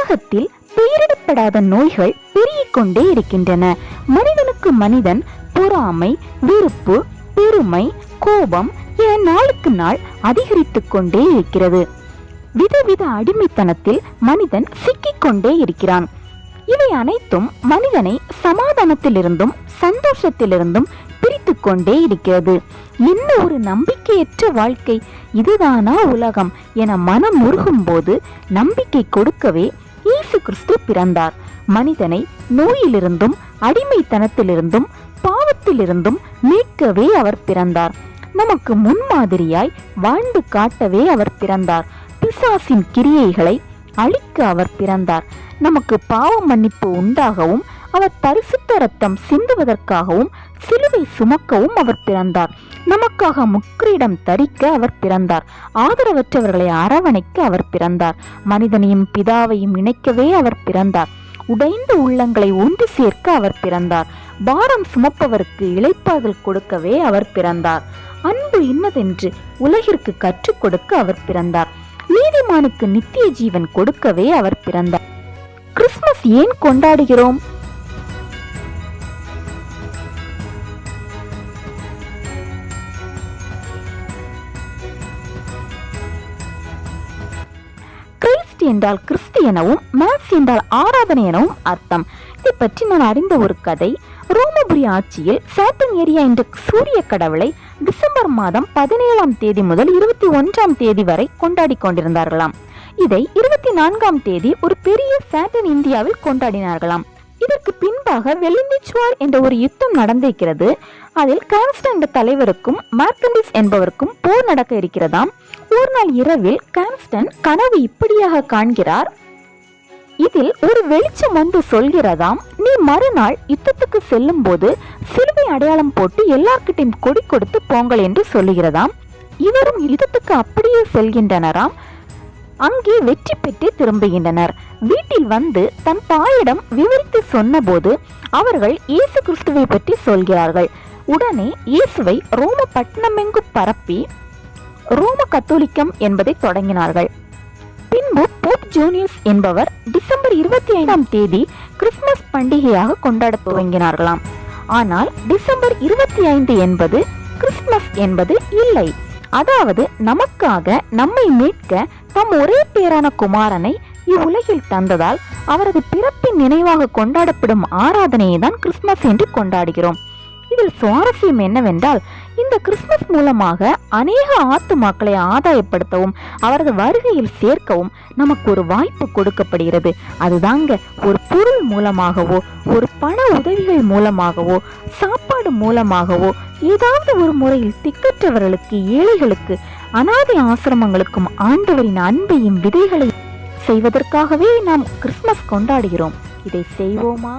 உலகத்தில் பெயரிடப்படாத நோய்கள் பெருகிக் கொண்டே இருக்கின்றன. மனிதனுக்கு மனிதன் பொறாமை, வெறுப்பு, பெருமை, கோபம் என நாளுக்கு நாள் அதிகரித்துக் கொண்டே இருக்கிறது. விதவித அடிமைத்தனத்தில் மனிதன் சிக்கிக் கொண்டே இருக்கிறான். இவை அனைத்தும் மனிதனை சமாதானத்திலிருந்தும் சந்தோஷத்திலிருந்தும் பிரித்து கொண்டே இருக்கிறது. என்ன ஒரு நம்பிக்கையற்ற வாழ்க்கை, இதுதானா உலகம் என மனம் உருகும் போது நம்பிக்கை கொடுக்கவே இயேசு கிறிஸ்து பிறந்தார். மனிதனை நோயிலிருந்தும் அடிமைத்தனத்திலிருந்தும் பாவத்திலிருந்தும் மீட்கவே அவர் பிறந்தார். நமக்கு முன்மாதிரியாய் வாழ்ந்து காட்டவே அவர் பிறந்தார். பிசாசின் கிரியைகளை அழிக்க அவர் பிறந்தார். நமக்கு பாவ மன்னிப்பு உண்டாகவும் அவர் பரிசுத்த ரத்தம் சிந்துவதற்காகவும் சிலுவை சுமக்கவும் அவர் பிறந்தார். நமக்காக முக்கிரீடம் தரிக்க அவர் பிறந்தார். ஆதரவற்றவர்களை அரவணைக்க அவர் பிறந்தார். மனிதனையும் பிதாவையும் இணைக்கவே அவர் பிறந்தார். உடைந்த உள்ளங்களை ஒன்று சேர்க்க அவர் பிறந்தார். பாரம் சுமப்பவருக்கு இளைப்பாறுதல் கொடுக்கவே அவர் பிறந்தார். அன்பு இன்னதென்று உலகிற்கு கற்றுக் கொடுக்க அவர் பிறந்தார். நீதிமானுக்கு நித்திய ஜீவன் கொடுக்கவே அவர் பிறந்தார். கிறிஸ்துமஸ் ஏன் கொண்டாடுகிறோம்? கிறிஸ்ட் என்றால் கிறிஸ்து எனவும் மாஸ் என்றால் ஆராதனை எனவும் அர்த்தம். இதை பற்றி நான் அறிந்த ஒரு கதை. ரோமபுரி ஆட்சியில் சாட்டன் ஏரியா என்ற சூரிய கடவுளை டிசம்பர் மாதம் 17ஆம் தேதி முதல் 21ஆம் தேதி வரை கொண்டாடி கொண்டிருந்தார்களாம். இதை 24ஆம் தேதி ஒரு பெரிய சாட்டன் இந்தியாவில் கொண்டாடினார்களாம். இதற்கு பின்பாக வெலிந்திச்சுவார் என்ற ஒரு யுத்தம் நடந்திருக்கிறது. அதில் கான்ஸ்டன் என்ற தலைவருக்கும் மார்க்கண்டிஸ் என்பவருக்கும் போர் நடக்க இருக்கிறதாம். ஒரு நாள் இரவில் கான்ஸ்டன் கனவு இப்படியாக காண்கிறார். இதில் ஒரு வெளிச்சம் வந்து சொல்கிறதாம், நீ மறுநாள் யுத்தத்துக்கு செல்லும் போது சிலுவை அடையாளம் போட்டு எல்லார்கிட்டையும் கொடி கொடுத்து போங்கள் என்று சொல்லுகிறதாம். இவரும் யுத்தத்துக்கு அப்படியே செல்கின்றனராம். அங்கே வெற்றி பெற்று திரும்புகின்றனர். வீட்டில் வந்து தன் தாயிடம் விவரித்து சொன்ன போது அவர்கள் இயேசு கிறிஸ்துவை பற்றி சொல்கிறார்கள். உடனே இயேசுவை ரோம பட்டணமெங்கும் பரப்பி ரோம கத்தோலிக்கம் என்பதை தொடங்கினார்கள். பின்பு போப் ஜூனியஸ் என்பவர் டிசம்பர் 25ஆம் தேதி கிறிஸ்துமஸ் பண்டிகையாக கொண்டாட துவங்கினார்களாம். ஆனால் டிசம்பர் 25 என்பது கிறிஸ்துமஸ் என்பது இல்லை. அதாவது நமக்காக நம்மை மீட்க தம் ஒரே பேரான குமாரனை இவ்வுலகில் தந்ததால் அவரது பிறப்பின் நினைவாக கொண்டாடப்படும் ஆராதனையை தான் கிறிஸ்துமஸ் என்று கொண்டாடுகிறோம். இதில் சுவாரஸ்யம் என்னவென்றால், இந்த கிறிஸ்துமஸ் மூலமாக அநேக ஆத்துமாக்களை ஆதாயப்படுத்தவும் அவரது வருகையில் சேர்க்கவும் நமக்கு ஒரு வாய்ப்பு கொடுக்கப்படுகிறது. அதுதாங்க ஒரு பொருள் மூலமாகவோ ஒரு பண உதவிகள் மூலமாகவோ சாப்பாடு மூலமாகவோ ஏதாவது ஒரு முறையில் திக்கற்றவர்களுக்கு, ஏழைகளுக்கு, அனாதை ஆசிரமங்களுக்கும் ஆண்டவரின் அன்பையும் விதைகளை செய்வதற்காகவே நாம் கிறிஸ்துமஸ் கொண்டாடுகிறோம். இதை செய்வோமா?